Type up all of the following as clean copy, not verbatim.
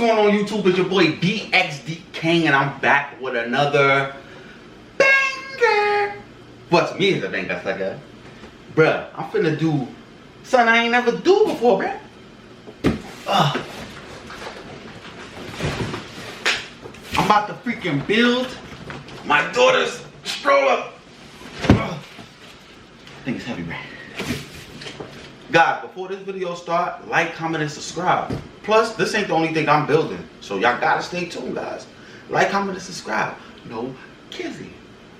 going on YouTube? It's your boy BXD King, and I'm back with another banger. What to me is a banger, sucker. Bruh, I'm finna do something I ain't never do before, bruh. I'm about to freaking build my daughter's stroller. I think it's heavy, bruh. Guys, before this video start, like, comment, and subscribe. Plus, this ain't the only thing I'm building, so y'all gotta stay tuned, guys. Like, comment, and subscribe. No kizzy.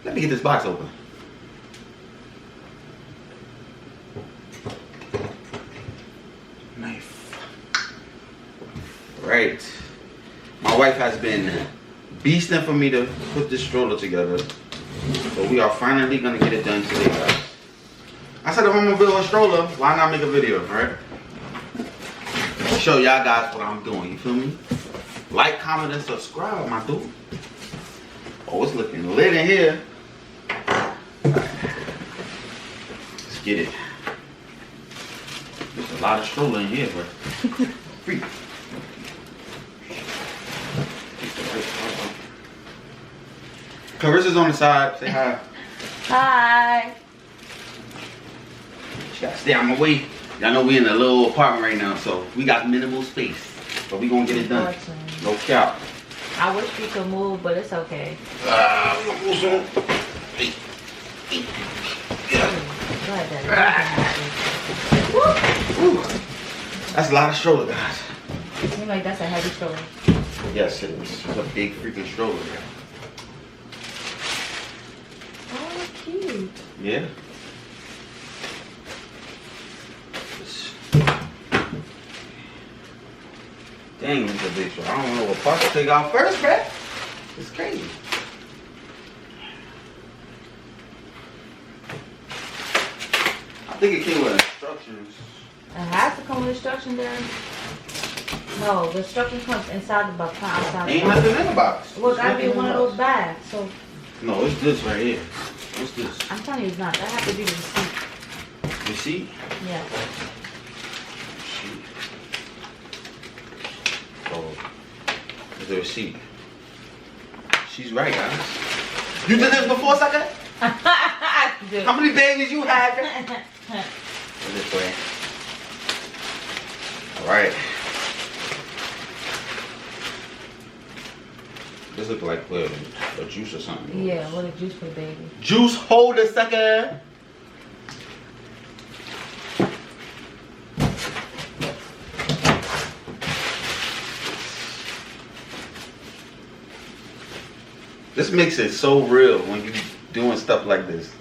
Let me get this box open. Knife. Right. My wife has been beasting for me to put this stroller together, so we are finally gonna get it done today, guys. I said if I'm gonna build a stroller, why not make a video, right? Show y'all guys what I'm doing, you feel me? Like, comment, and subscribe, my dude. Oh, it's looking lit in here. Right. Let's get it. There's a lot of stroller in here, bro. Free. Clarissa's on the side. Say hi. Hi. She gotta stay out my way. Y'all know we in a little apartment right now, so we got minimal space. But we gonna get it done. No cap. I wish we could move, but it's okay. I'm gonna move soon. Go ahead, Daddy. Woo. That's a lot of stroller, guys. Seems like that's a heavy stroller. Yes, it is. It's a big freaking stroller, yeah. Oh, cute. Yeah. Dang, it's a big stroller. I don't know what part to take out first, man. It's crazy. I think it came with instructions. It has to come with instructions there. No, the instructions comes inside the box, not outside the Ain't box. nothing in the box. Well, it gotta be one of those bags. So No, it's this right here. What's this? I'm telling you, it's not. That has to be the receipt. Receipt? Yeah. Receipt. Oh, there's a receipt. She's right, guys. You did this before, sucker? How many babies you had? This way. All right. This look like a juice or something. Yeah, what a juice for the baby. Juice holder, sucker. This makes it so real when you doing stuff like this.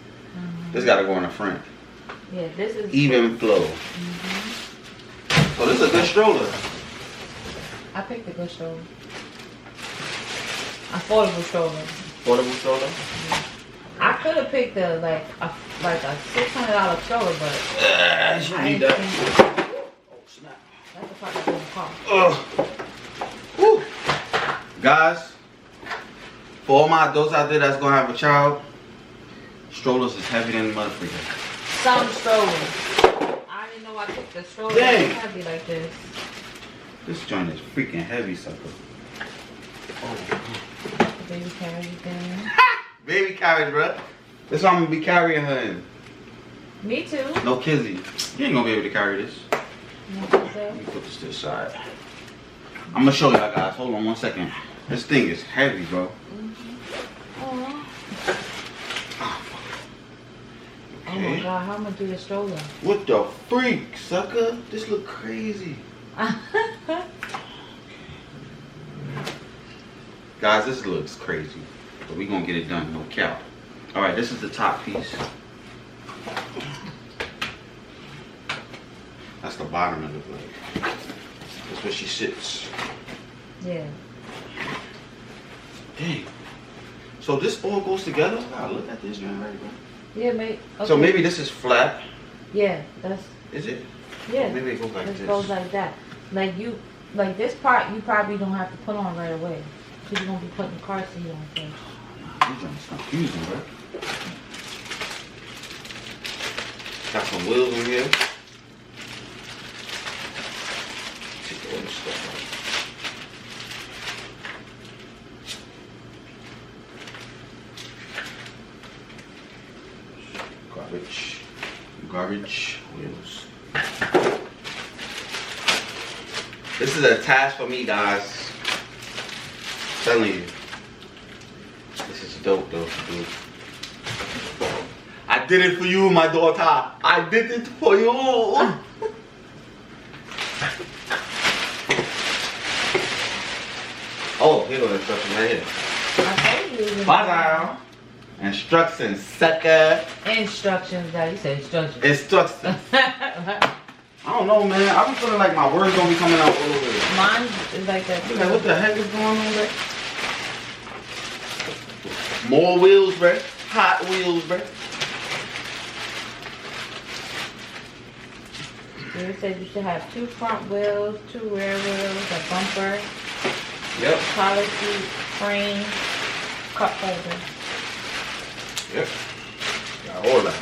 This gotta go in the front. Yeah, this is Even flow. So this is a good stroller. I picked a good stroller. Affordable stroller. Portable stroller. I could have picked a like a $600 stroller, but You I need ain't that. think- Oh snap. that's the part that's gonna cost. Woo. Guys, for all my adults out there that's gonna have a child, strollers is heavier than motherfucker. Some strollers. I didn't know I picked a stroller that Dang. was heavy like this. This joint is freaking heavy, sucker. Oh. The baby carriage thing. Baby carriage, bro. That's what I'm gonna be carrying her in. Me too. No kizzy. You ain't gonna be able to carry this. You know what I'm Let me put this to the side. I'm gonna show y'all guys. Hold on one second. This thing is heavy, bro. Oh my Okay. god, how am I gonna do the stroller? What the freak, sucker? This look crazy. Guys, this looks crazy. But we gonna get it done, no cap. Alright, this is the top piece. That's the bottom of the leg. That's where she sits. Yeah. Dang. So this all goes together? Wow, look at this joint right, bro. Yeah, mate. Okay. So maybe this is flat. Yeah, that's Is it? yeah. Or maybe it goes like It this. goes like that. Like this part, you probably don't have to put on right away. Cause you're gonna be putting the car seat on first. These joints confusing, bro. Got some wheels in here. Take all this stuff Garbage wheels. This is a task for me, guys. I'm telling you. This is dope, though, dude. I did it for you, my daughter. I did it for you. Oh, here go the instructions right here. Bye. Instructions, sucker. Instructions, Daddy. You said instructions. Instructions. I don't know, man. I be feeling like my words gonna be coming out all over. Mine is like that. Like, what the heck is going on, bro? More wheels, bro. Hot wheels, bro. It said you should have 2 front wheels, 2 rear wheels, a bumper, Yep. collar seat, frame, cup holder. Yep. Got all that.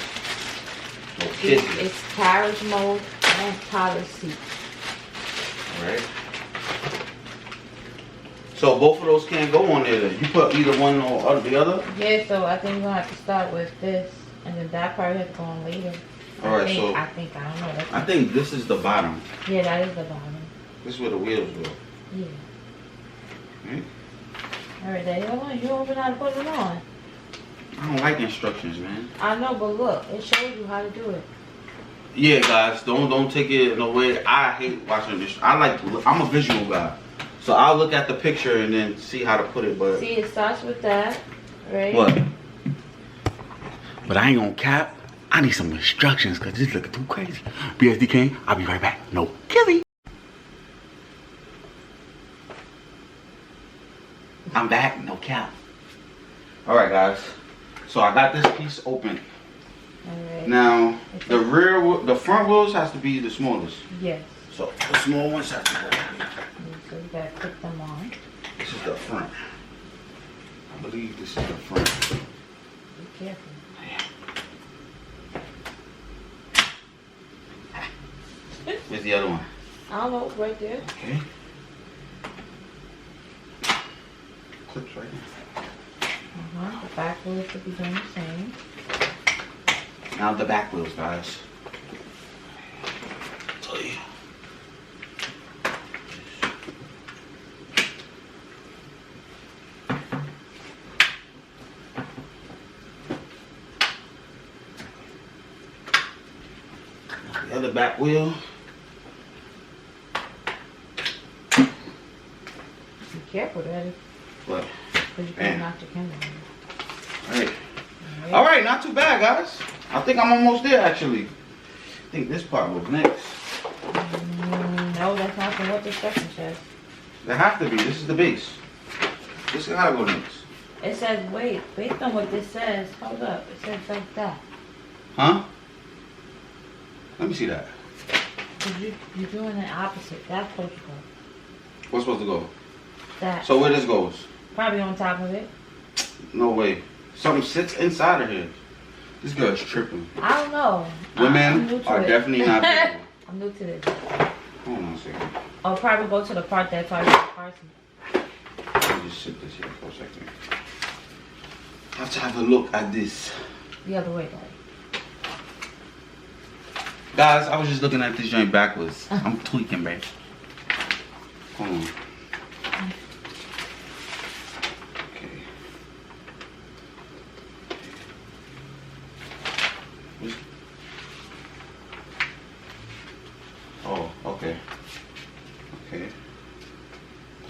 No kidding. It's carriage mode and collar seat. Alright. So both of those can't go on there then. You put either one or the other? Yeah, so I think we're gonna have to start with this, and then that part has to go on later. Alright, so I don't know. I think this is the bottom. Yeah, that is the bottom. This is where the wheels go. Yeah. Right? Alright, Daddy, hold on. You don't even know how to put it on. I don't like instructions, man. I know, but look, it shows you how to do it. Yeah, guys, don't take it in a way. I hate watching this. I'm a visual guy, so I'll look at the picture and then see how to put it. But see, it starts with that, right? What? But I ain't gonna cap. I need some instructions because this looking too crazy. BSD King, I'll be right back. No killing. I'm back. No cap. All right, guys. So I got this piece open. Alright. Now, the front wheels has to be the smallest. Yes. So the small ones have to go here. So you gotta put them on. This is the front. I believe this is the front. Be careful. Where's the other one? I don't know, right there. Okay. Clips right there. The back wheels should be doing the same. Now the back wheels, guys. Tell you. The other back wheel. Be careful, Daddy. What? Because you can't knock your camera on. Alright. Alright, not too bad, guys. I think I'm almost there, actually. I think this part was next. No, that's not for what the instruction says. There have to be. This is the base. This gotta go next. It says, wait, based on what this says, hold up. It says like that. Huh? Let me see that. Because you're doing the opposite. That's supposed to go. What's supposed to go? That. So where this goes? Probably on top of it. No way. Something sits inside of here. This girl is tripping. I don't know. Women are definitely not visual. I'm new to this. Hold on a second. I'll probably go to the part that's already parsing. Let me just sit this here for a second. I have to have a look at this. The other way, Daddy. Guys, I was just looking at this joint backwards. I'm tweaking, babe. Hold on. Okay. Oh, okay. Okay.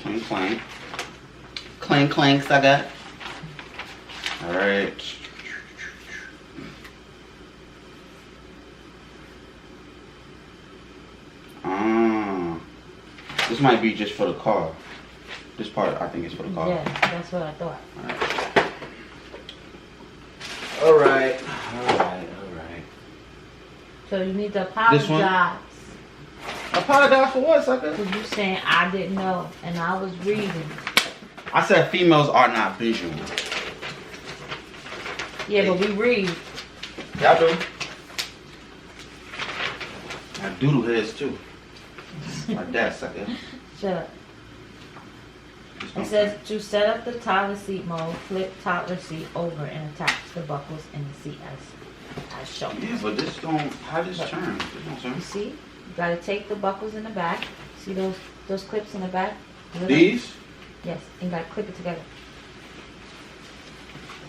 Clank, clank. Clank, clank, sucker. Alright. This might be just for the car. This part, I think, is for the car. Yeah, that's what I thought. Alright. So you need to This one? apologize. Apologize for what, sucker? Because you saying I didn't know and I was reading. I said females are not visual. Yeah, but we read. Y'all do. I doodle heads too. Like that, sucker. Shut up. It says to set up the toddler seat mode, flip toddler seat over and attach the buckles in the seat as I'll show you. Yeah, but this don't, how this turn? This don't turn. You see? You gotta take the buckles in the back. See those clips in the back? These? Yes, and you gotta clip it together.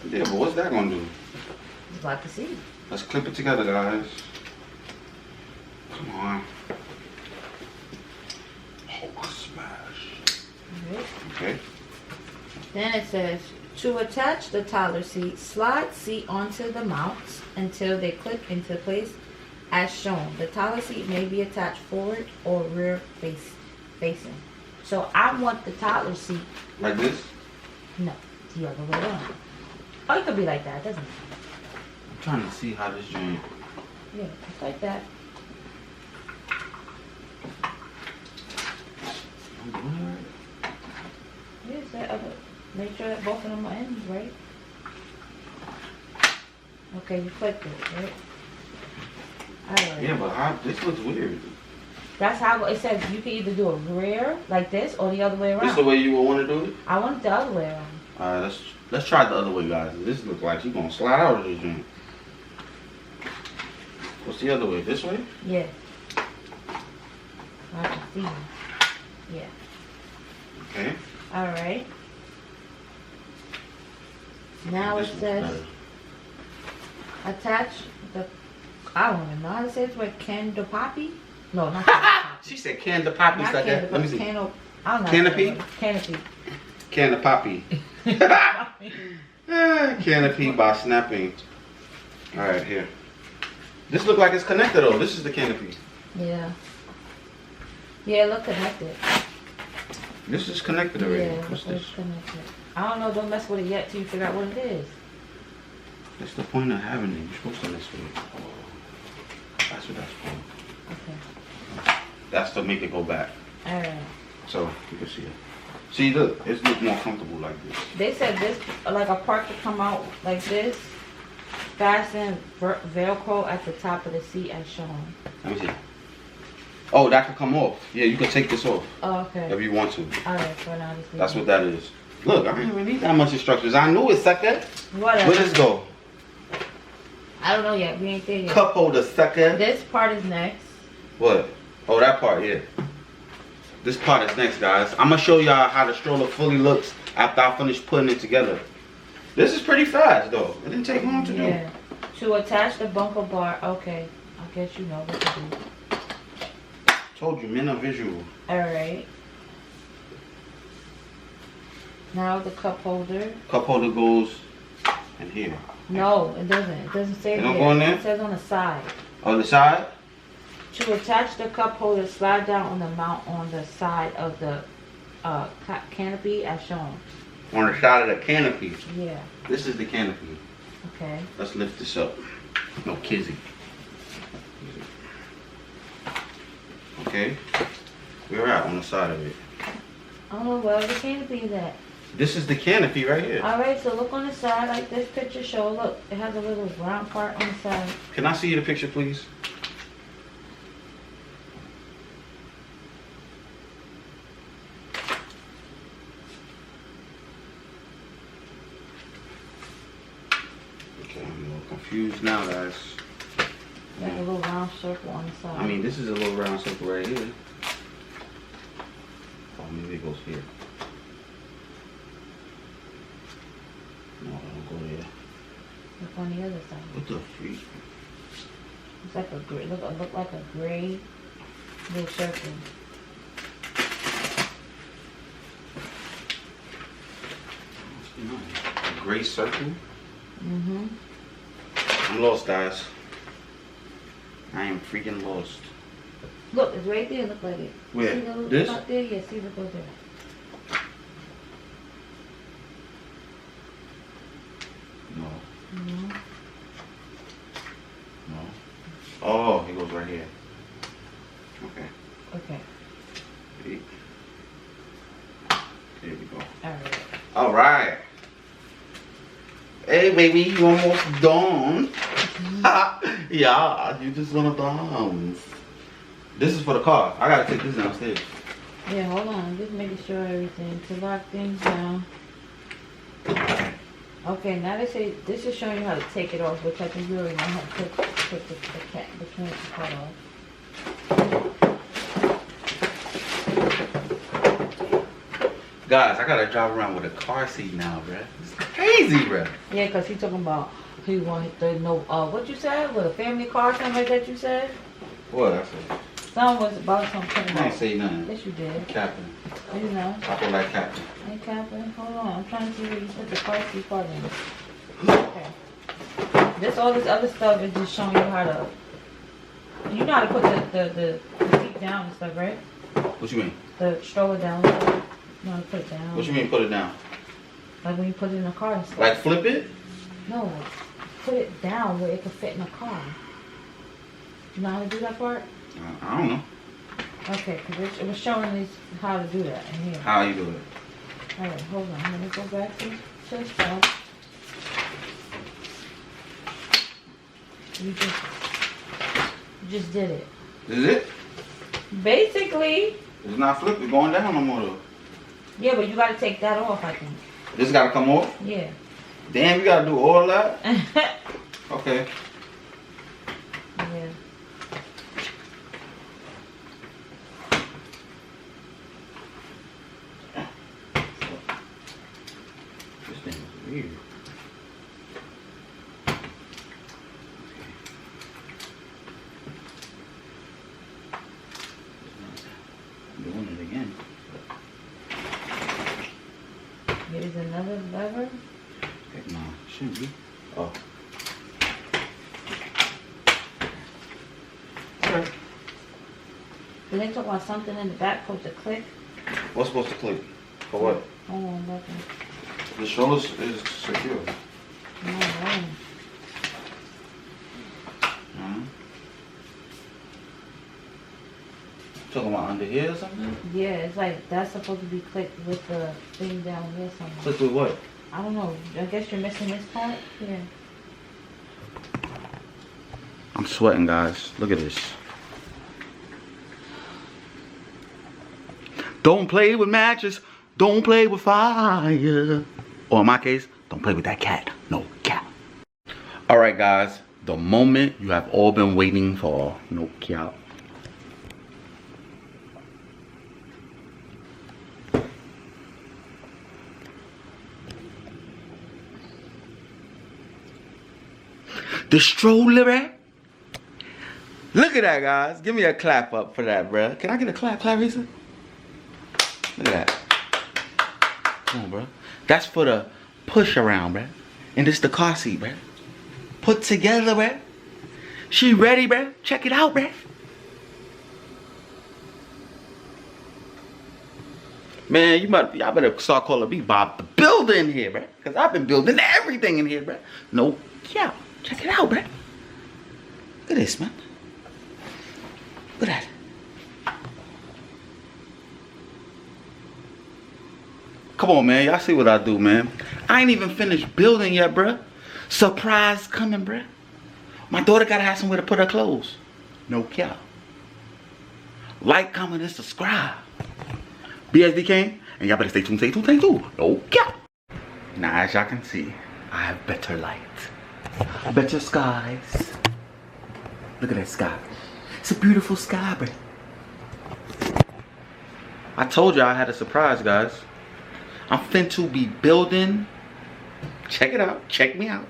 Yeah, but what's that gonna do? It's like to see. Let's clip it together, guys. Come on. Oh, smash. Right. Okay. Then it says, to attach the toddler seat, slide seat onto the mounts until they clip into place as shown. The toddler seat may be attached forward or rear facing. So I want the toddler seat. Like this? No, the other way around. Oh, it could be like that, doesn't it? I'm trying to see how this joint. Yeah, just like that. I'm doing it right. Here's that other. Make sure that both of them are ends, right? Okay, you clicked it, right? Alright. Yeah, but how, this looks weird. That's how it says you can either do a rear like this or the other way around. This the way you would want to do it? I want it the other way around. Alright, let's try it the other way, guys. This looks like she's gonna slide out of this joint. What's the other way? This way? Yeah. I can see you. Yeah. Okay. Alright. Now it This looks says better. attach the, I don't even know how to say this word, candle poppy? No, not candle poppy. She said can the poppy Not sucker. candle, Let me but see. candle, I don't know. Canopy? Canopy. Can the poppy. Canopy by snapping. Alright, here. This look like it's connected though. This is the canopy. Yeah. Yeah, look connected. This is connected already. Yeah, What's look this? connected. I don't know, don't mess with it yet till you figure out what it is. That's the point of having it. You're supposed to mess with it. That's what that's for. Okay. That's to make it go back. Alright. So you can see it. See, look, it's look more comfortable like this. They said this, like a part to come out like this, fasten Velcro at the top of the seat as shown. Let me see. Oh, that could come off. Yeah, you can take this off Oh, okay. if you want to. Alright, for now, just leave That's it. what that is. Look, I didn't even need that much instructions. I knew it, sucker. Whatever. Where does go? I don't know yet. We ain't there yet. Cup holder, sucker. This part is next. What? Oh, that part, yeah. This part is next, guys. I'm gonna show y'all how the stroller fully looks after I finish putting it together. This is pretty fast, though. It didn't take long to do. Yeah. To attach the bumper bar. Okay. I guess you know what to do. Told you, men are visual. Alright. Now the cup holder. Cup holder goes in here. No, it doesn't. It doesn't say It don't there. go in there? It says on the side. On the side? To attach the cup holder, slide down on the mount on the side of the canopy as shown. On the side of the canopy. Yeah. This is the canopy. Okay. Let's lift this up. No kizzy. Okay. We're out on the side of it. Oh, well, the canopy is at. This is the canopy right here. Alright, so look on the side like this picture show. Look, it has a little round part on the side. Can I see the picture, please? Okay, I'm a little confused now, guys. Like a little round circle on the side. I mean, this is a little round circle right here. Oh, maybe it goes here. No, it don't go there. Look on the other side. What the freak? It's like a gray, look like a gray little circle. A gray circle? Mm-hmm. I'm lost, guys. I am freaking lost. Look, it's right there. Look like it. Where? See the little This? spot there? Yeah, see what goes there. No. Mm-hmm. No. Oh, it goes right here. Okay. Okay. Here we go. Alright. All right. Hey, baby, you almost done. Yeah, you just gonna dance. This is for the car. I gotta take this downstairs. Yeah, hold on. I'm just making sure everything to lock things down. Okay, now they say this is showing you how to take it off, which I think you already know how to put the candy part off. Guys, I gotta drive around with a car seat now, bruh. It's crazy, bruh. Yeah, because he talking about he wanted to know, what you said? With a family car, something like that you said? What I said? Something was about something. I ain't say nothing. Yes, you did. Capping. You know. I feel like capping. Ain't capping. Hold on. I'm trying to see where you put the car seat part in. Okay. All this other stuff is just showing you how to. You know how to put the seat down and stuff, right? What you mean? The stroller down. You know how to put it down. What you mean put it down? Like when you put it in a car and stuff. Like flip it? No. Put it down where it can fit in a car. You know how to do that part? I don't know. Okay, because it was showing me how to do that in here. How you do it? Alright, hold on. Let me go back to the stuff. You just did it. Is it? Basically. It's not flipping. It's going down no more though. Yeah, but you got to take that off, I think. This got to come off? Yeah. Damn, you got to do all that? Okay. Yeah. This thing is weird. I'm doing it again. Here's another lever. Heck no, shouldn't be. Oh. Okay. Did they talk about something in the back supposed to click? What's supposed to click? For what? Hold on, nothing. The stroller is secure. No. Talking about under here or something? Yeah, it's like that's supposed to be clicked with the thing down here somewhere. Click with what? I don't know. I guess you're missing this part? Yeah. I'm sweating, guys. Look at this. Don't play with matches. Don't play with fire. Or in my case, don't play with that cat. No cat. Alright, guys. The moment you have all been waiting for. No cat. The stroller. Look at that, guys. Give me a clap up for that, bruh. Can I get a clap, Clarissa? Look at that. Come on, bruh. That's for the push around, bruh. And this the car seat, bruh. Put together, bruh. She ready, bruh. Check it out, bruh. Man, y'all better start calling me Bob the Builder in here, bruh. Because I've been building everything in here, bruh. No, yeah. Check it out, bruh. Look at this, man. Look at that. Come on, man. Y'all see what I do, man. I ain't even finished building yet, bruh. Surprise coming, bruh. My daughter gotta have somewhere to put her clothes. No cap. Like, comment, and subscribe. BSD King. And y'all better stay tuned, No cap. Now, as y'all can see, I have better light. Better skies. Look at that sky. It's a beautiful sky, bro. I told you I had a surprise, guys. I'm finna be building. Check it out. Check me out.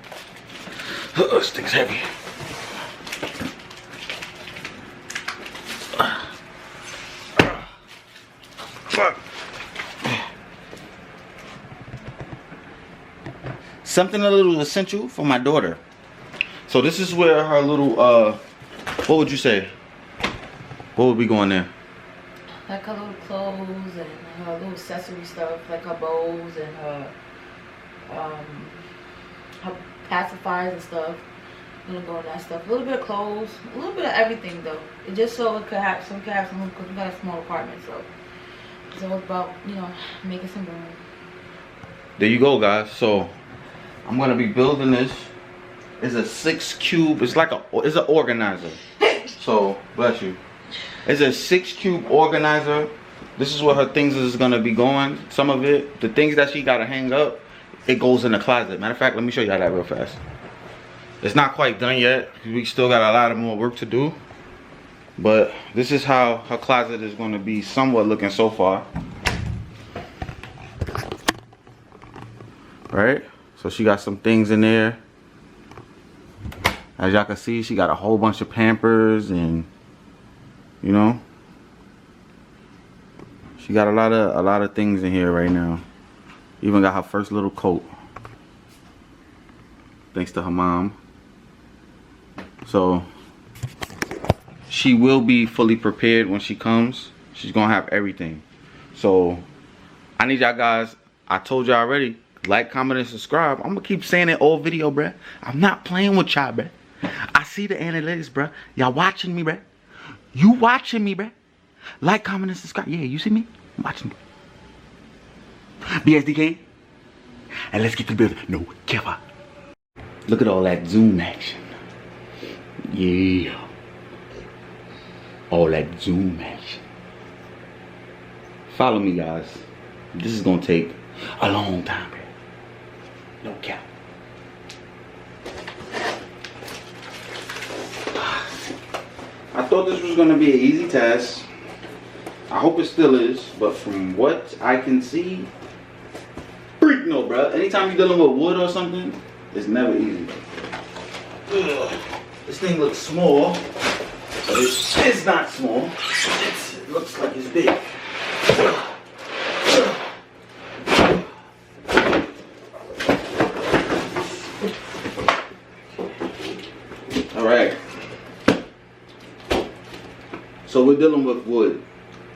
This thing's heavy. Something a little essential for my daughter. So this is where her little, what would you say? What would be going there? Like her little clothes and her little accessory stuff, like her bows and her pacifiers and stuff. I'm gonna go in that stuff. A little bit of clothes, a little bit of everything though. It just so it could have some, because we got a small apartment, so it's all about, you know, making some room. There you go, guys. So I'm gonna be building this. It's a 6 cube. It's like it's an organizer. So bless you. It's a 6 cube organizer. This is where her things is gonna be going. Some of it, the things that she gotta hang up, it goes in the closet. Matter of fact, let me show you that real fast. It's not quite done yet. We still got a lot of more work to do. But this is how her closet is going to be somewhat looking so far. Right? So she got some things in there. As y'all can see, she got a whole bunch of Pampers and, you know, she got a lot of things in here right now. Even got her first little coat, thanks to her mom. So she will be fully prepared when she comes. She's gonna have everything. So I need y'all guys, I told y'all already, like, comment, and subscribe. I'm gonna keep saying it all video, bruh. I'm not playing with y'all, bruh. I see the analytics, bruh. Y'all watching me, bruh. You watching me, bruh. Like, comment, and subscribe. Yeah, you see me? I'm watching you. BSDK. And let's get to the building. No, Kevin. Look at all that zoom action. Yeah. All that zoom action. Follow me, guys. This is gonna take a long time, bruh. No cap. I thought this was gonna be an easy task. I hope it still is, but from what I can see, freak no, bro. Anytime you're dealing with wood or something, it's never easy. Ugh. This thing looks small, but it's not small. It looks like it's big. All right. So we're dealing with wood.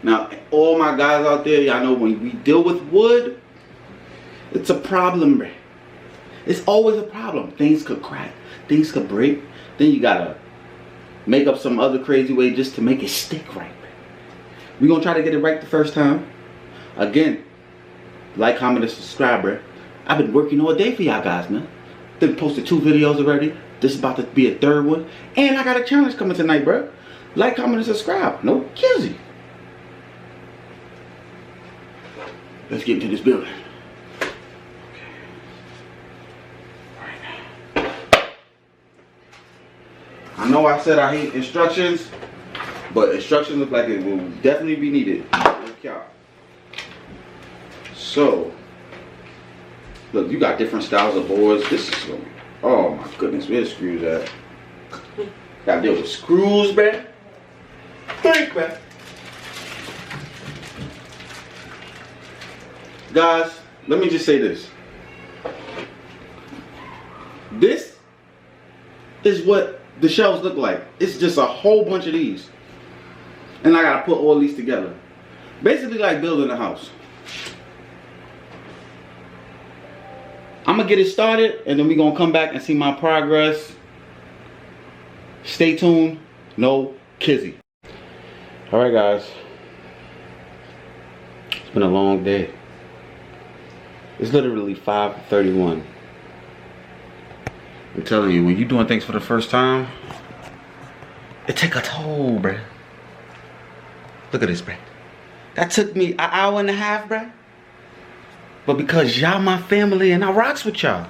Now, all my guys out there, y'all know when we deal with wood, it's a problem, bruh. It's always a problem. Things could crack, things could break. Then you gotta make up some other crazy way just to make it stick right, bruh. We're gonna try to get it right the first time. Again, like, comment, and subscribe, bruh. I've been working all day for y'all guys, man. Then posted 2 videos already. This is about to be a 3rd one. And I got a challenge coming tonight, bruh. Like, comment, and subscribe. No kizzy. Let's get into this building. Okay. I know I said I hate instructions, but instructions look like it will definitely be needed. Look out. So, look, you got different styles of boards. This is, oh my goodness, where the screws at? Gotta deal with screws, man. Think, man. Guys, let me just say this. This is what the shelves look like. It's just a whole bunch of these. And I gotta put all these together. Basically like building a house. I'm gonna get it started and then we're gonna come back and see my progress. Stay tuned. No kizzy. Alright guys. It's been a long day. It's literally 5:31. I'm telling you, when you're doing things for the first time, it take a toll, bruh. Look at this, bruh. That took me an hour and a half, bruh. But because y'all my family and I rocks with y'all,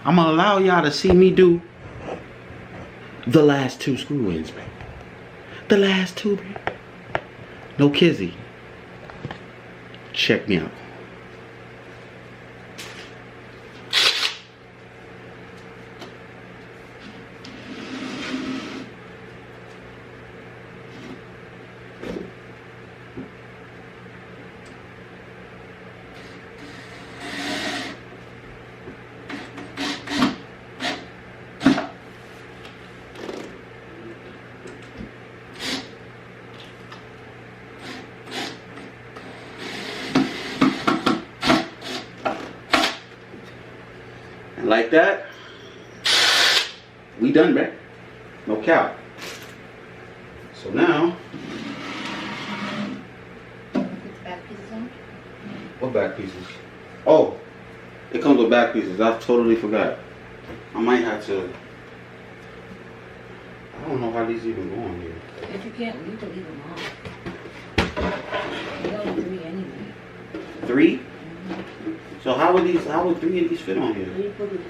I'm gonna allow y'all to see me do the last 2 screw-ins, bruh. The last 2, bruh. No kizzy. Check me out. Like that, we done, man. No cap. So now, Back pieces on? what back pieces? Oh, it comes with back pieces. I totally forgot. I might have to. I don't know how these even go on here. If you can't, you can leave them on. You got 3 anyway. 3? So how would 3 of these fit on here? You put it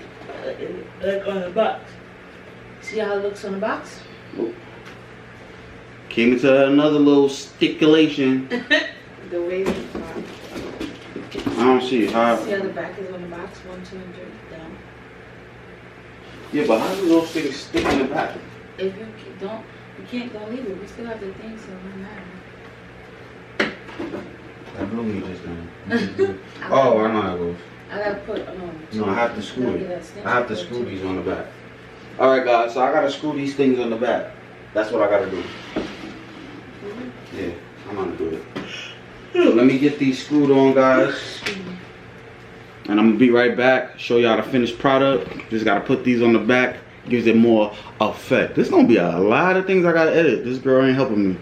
like on the box. See how it looks on the box? Came into another little stipulation. The way it's I don't see how. See how the back is on the box? 1, 2, and 3 down. Yeah, but how do those things stick in the back? If you don't leave it. We still have the thing, so it doesn't matter. That blew me just now. Oh, I know how it goes. I gotta put No, I have to screw it. I have to screw these on the back. Alright guys, so I gotta screw these things on the back. That's what I gotta do. Yeah, I'm gonna do it. So let me get these screwed on, guys. And I'm gonna be right back, show y'all the finished product. Just gotta put these on the back. Gives it more effect. There's gonna be a lot of things I gotta edit. This girl ain't helping me.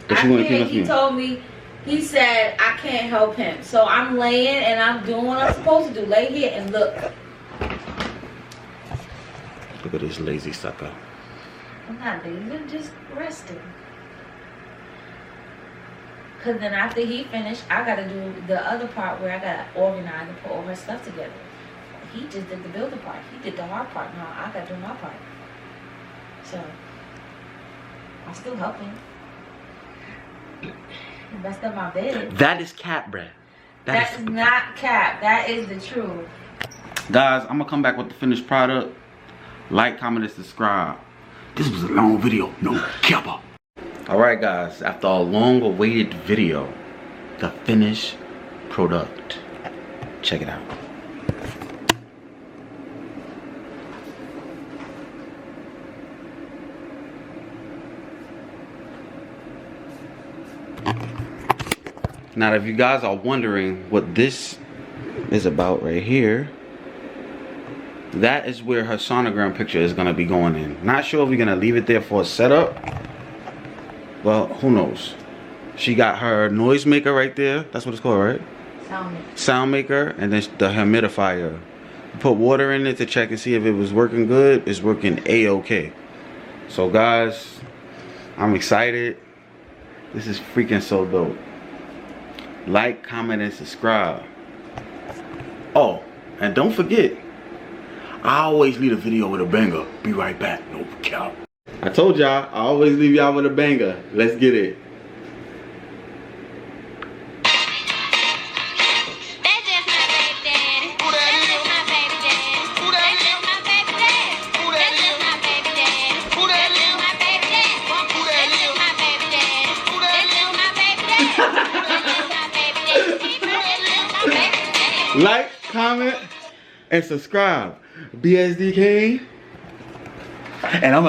But she wanna keep He told me, he said I can't help him. So I'm laying and I'm doing what I'm supposed to do. Lay here and look. Look at this lazy sucker. I'm not lazy, I'm just resting. Cause then after he finished, I gotta do the other part where I gotta organize and put all her stuff together. He just did the builder part. He did the hard part. Now I gotta do my part. So I'm still helping. Messed up my bed. That is cat bread. That is not cap. That is the truth. Guys, I'm gonna come back with the finished product. Like, comment, and subscribe. This was a long video. No kappa. Alright guys, after a long awaited video, the finished product. Check it out. Now, if you guys are wondering what this is about right here, that is where her sonogram picture is going to be going in. Not sure if we're going to leave it there for a setup. Well, who knows? She got her noisemaker right there. That's what it's called, right? Sound maker. And then the humidifier. Put water in it to check and see if it was working good. It's working A-OK. So guys, I'm excited. This is freaking so dope. Like, comment, and subscribe. Oh, and don't forget, I always leave a video with a banger. Be right back. No cap. I told y'all, I always leave y'all with a banger. Let's get it. Like, comment, and subscribe. BSDK. And I'm